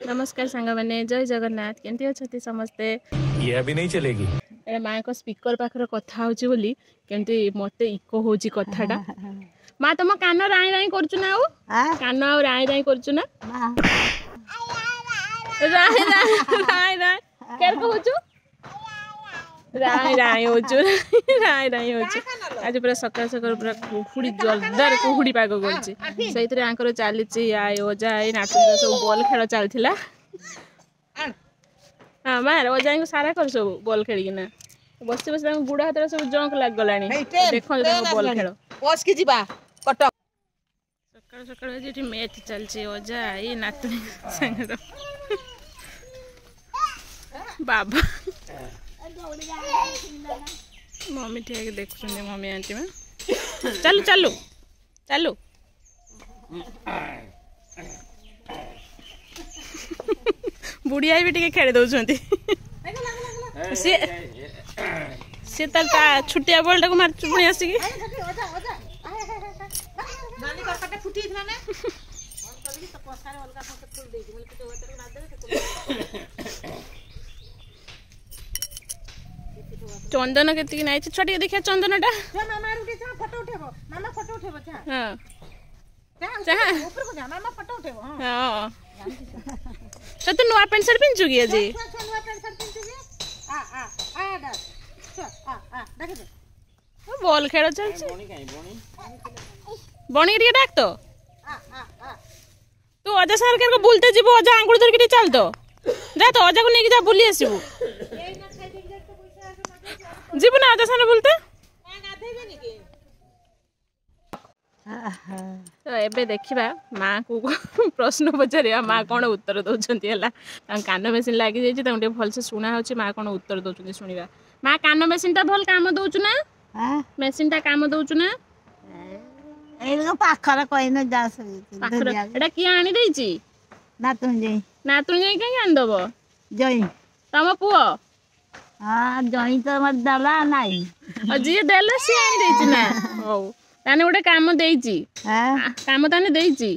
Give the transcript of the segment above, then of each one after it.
नमस्कार सांग मैंने जय जगन्नाथ केमती अच्छा समस्ते ये अभी नहीं चलेगी माँ को स्पीकर पाखर कथा होची बोली केमती मते इको होची कथाटा माँ तुम कान राई राई करछु ना कान आ राई राई करछु ना राई राई राई राई केर कहछु राई राई होछु राई राई होछु आज पूरा सकाळ सकाळ पूरा कुहुडी जोरदार कुहुडी पाग करछि सहितरे आंकर चालिछि आय ओजा आय नाटक सब बॉल खेल चलथिला हाँ मार ओजा को सारा कर सब बॉल खेलिना बस बस गुड़ हाथ सब जंक लग गलानी देखो बॉल खेल बस की जीवा कटक सकाळ सकाळ जेठी मैच चलछि ओजा आय नातनी संग बाबा मम्मी ठीक देखुं मम्मी आंटी में चलु चलु चलु बुढ़िया भी टे खेल दौरान सी तार छुटिया बॉल टाक मार पुणी आसिक चंदन के नाई छुआ देखिए चंदन टा तो नुआ पेंट सार्ट पिंचु कि आज बॉल खेल चलती बणी टे डाक तो तू अजा सार बुलते जीव अजा आंगुल धरिक चल तो जा तो अजा को लेकिन जा बुली आसबू जीव ना अजा सार बुलते तो एबे देखिबा माँ को प्रश्न पचारिया माँ कौन उत्तर दौरान कान मेसीन लगी जाइए भलसे शुणा हो माँ कौन उत्तर दौरान शुणा माँ कान मेसीन टा भल काम दौचु ना मेसीन टा काम दौचु ना पाखर कहना जा एटा किए आनी देछि नातुन जाई कहीं आनदब जई तम पुओ हाँ जई तो मत दला नाई जी देला सी आनी देछि ना हो ताने गोटे काम देछि काम ताने देछि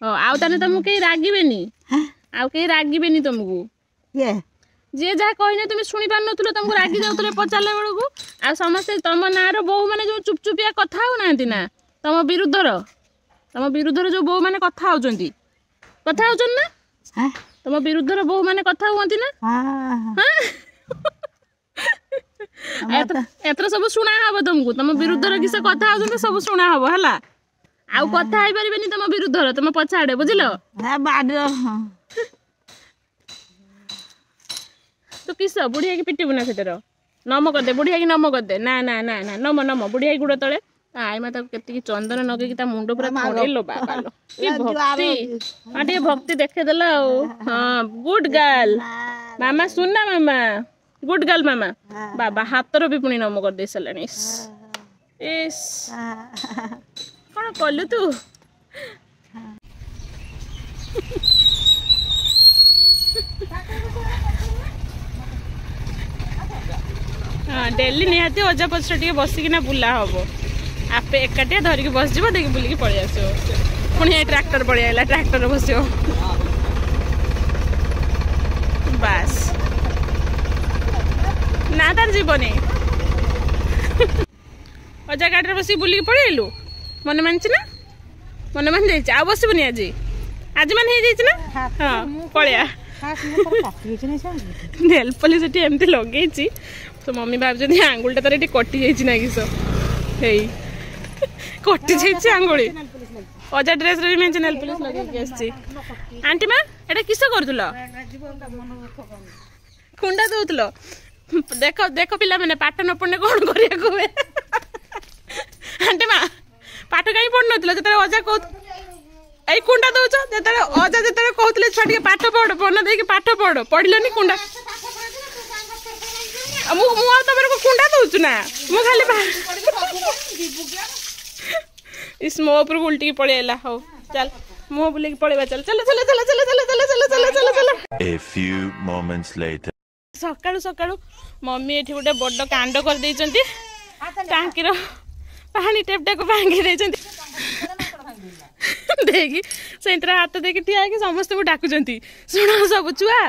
हो आउ ताने तुमको कहीं रागिबेनी आउ कहीं रागिबेनी तुमको ये जे जहाँ कहने तुम शुणी पार नुल तुमको रागी जाऊे पचारा बेलू आ समस्ते तुम ना बोहू मैंने जो चुपचुपिया कथा हो ना तुम विरुद्धर जो बोहू मैंने कथा होचंती कथा होचन ना तुम विरुद्धर बोहू मैंने कथा हुंती ना एतर सब शुणा हम तुमको तुम विरुद्धर किस कथा होचंती सब शुणा हम है आउ कथा हो पारे तुम विरुद्धर तुम पछाड़े बुझल तो किस बुढ़िया की पिटिबू ना से नम करदे बुढ़िया की नम करदे ना ना ना ना नम नम बुढ़िया गुड़ तले आई माँ के चंदन नगे मुंड पूरा थोड़ेलो बाबा लो भक्ति हाँ टे भक्ति देखेदेला हाँ गुड गर्ल मामा सुन ना मामा गुड गर्ल मामा बाबा हाथर भी पुणी नम कर दे सारे कौन कलु तू हाँ डेली निहाती अजा पछ टे बसिकिना बुला हम आपे एकाटिया धरिकी बस जीव देखिए बुलिकी पलि आस पुणी ट्रैक्टर पलि आइला ट्रैक्टर बस बास ना तार जीवनी अजा गाड़ी बस बुलिकी पलि आइलु मन मानछि ना मन मान जाइए आ बसबुनि आज आज मान हो ना हाँ पलिया नेल पॉलिश एमती लगे तो मम्मी भाव आंगुलटा तार कटि जाइए ना किस कटि जाइए आंगुली अजा ड्रेस रे मैं नेल पॉलिश लगे आंटी माँ एटा किस करूल खुंडा दौल देख देख पिला मैंने पाठ न पढ़ने कौन कर आंटी माँ पाठ कहीं पढ़ न अजा कह आई कुंडा दौच अजा जो कहते छुआ पाठ पढ़ मन दे पाठ पढ़ पढ़लनि कुंडा तुम कुंडा दौचु ना मु खाली इस मो ऊपर उल्टी पड़े आला हो चल मुंह बुले पड़ेगा चल चल चल चल चल चल चल चल चल चल चल A few moments later सकाळु सकाळु मम्मी एठी गोटे बड़ कांड कर देइचंती टांकीर पानी टेपटा को भांगी देइचंती देखी से हाथ देखी ठिया कि समस्त को डाकुचंती सुन सब छुआ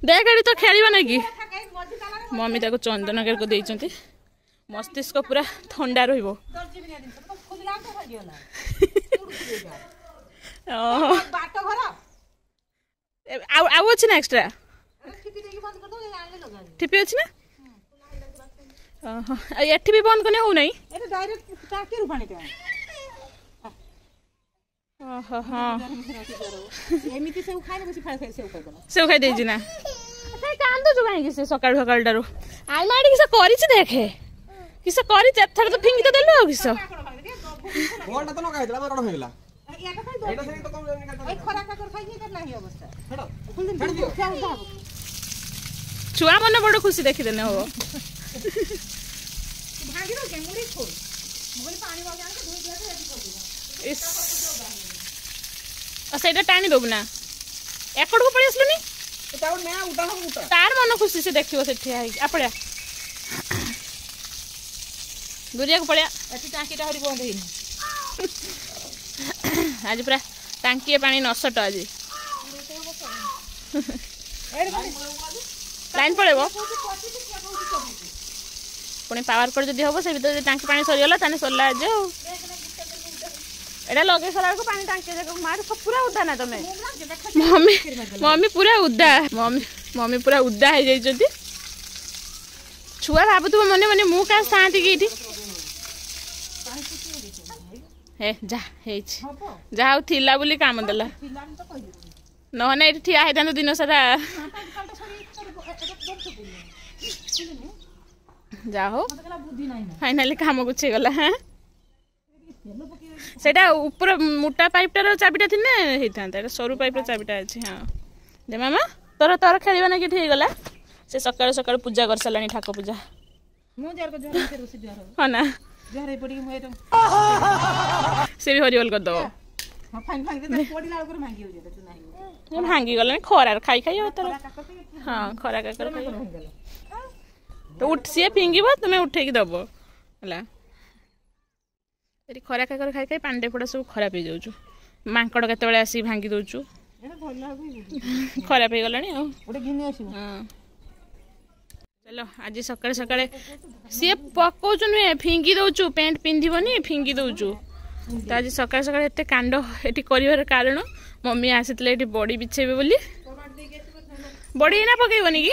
देख एडी तो खेलिबा ना कि मम्मी ताको चंदन कर को देइचंती मस्तिष्क पूरा ठंडा रहिबो आउ अछि ना एक्स्ट्रा टिपी अछि ना एठी भी बंद करने हो नहीं एटा डायरेक्ट टाकी रु पानी के ओहो हां एमिति से खाइले बसी फाइ से उखाइ देला से खाइ देछि ना से कांदो जो काहे कि से सकाळ सकाळ डारो आई माडी कि से करि छि देखे कि से करि थर तो फिंगी तो देलो कि से गोलटा तो न खाइ देला मरड होइला एटा खाइ दो एटा से तो कम ए खरा का कर खाइ के नाही अवस्था छडो फुल दिन छड दियो क्या होता छुआ मन बड़ खुशी देखि देने हो भागी रो के मुड़ी खोल मोबाइल पानी वाला जान के धोई दिया तो रेडी कर दिया इस सेटा टाणी दबु ना एकड़ को पड़ी असलनी एटा नया उठा हम उठा तार मन खुशी से देखियो से ठिया है आपड़े दुरिया को पड़या एटी टाकी टा हरी बंद हेनी आज पूरा टांकी पानी नसट आज लाइन पड़ेबो पुणी पावर कट जदि हम से भीतर टांकी पानी सरीगला ताने सरला आज एटा लगे सला को पानी टांकी जक मार पूरा उद्दा ना तमे मम्मी मम्मी पूरा उद्दा मम्मी पूरा उद्दा है जाइछथि छुआ भाबुतु मने मने मु का शांति गईठी हे जा हेछ जा हो थिला बोली काम देला नहने एठी ठिया हेतान दिन सारा जा हो फाइनली काम गुछे गला हां सेटा ऊपर मोटा पाइपटार चाबिटा थिने हेतांता एटा सरू पाइपर चाबिटा अछि हां दे मामा तोर तोर खेलिबा ना कि ठीक गला से सकाळ सकाळ पूजा कर सलानी ठाकुर पूजा मु जार को जोर से रोसी जोर हां ना जोर हे पड़ी मु से भी हरिवल कर दो हां फाइन फाइन दे पड़ी लाल कर भांगी हो जे तू नाही ये भांगी गला खरार खाई खाई होता हां खरा का कर तो उठ से फिंगीबो तुमे उठे की दबो हला एरी खरा का कर खाई खाई पांडे पड़ा सब खराब हो जाउछु मांकड़ केते बेले आसी भांगी दोछु एना भल लागो खराब हो गलानी आ ओटे घिने आसी हां चलो आज सकाळ सकाळ से पकोचु नुए फिंगी दोछु पैंट पिंधिबनी फिंगी दोछु तो आज सकाळ सकाळ एते कांड एटी करिवार कारण मम्मी आसीतले एटी बड़ी बिछेबे बोली बड़ी ना पकेबनी की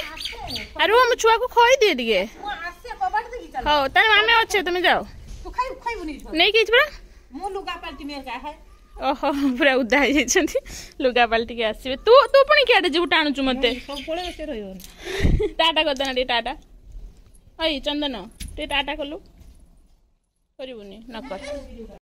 अरे हम छुआ को खोई दे दिए आसे कबाट दे चल हो तने मामे अच्छे तुम जाओ तू खाई बनी नहीं किछ बरा मु लुगा पाल्टी मेर का है ओहो पूरा उद्दा हो जाइछंती लुगा पाल्टी के आसीबे तू पुणी केडे जीव टाणुचु मते सब पळे से रहियो टाटा कर देना टे टाटा ओई चंदन टे टाटा कलु करिबुनी न कर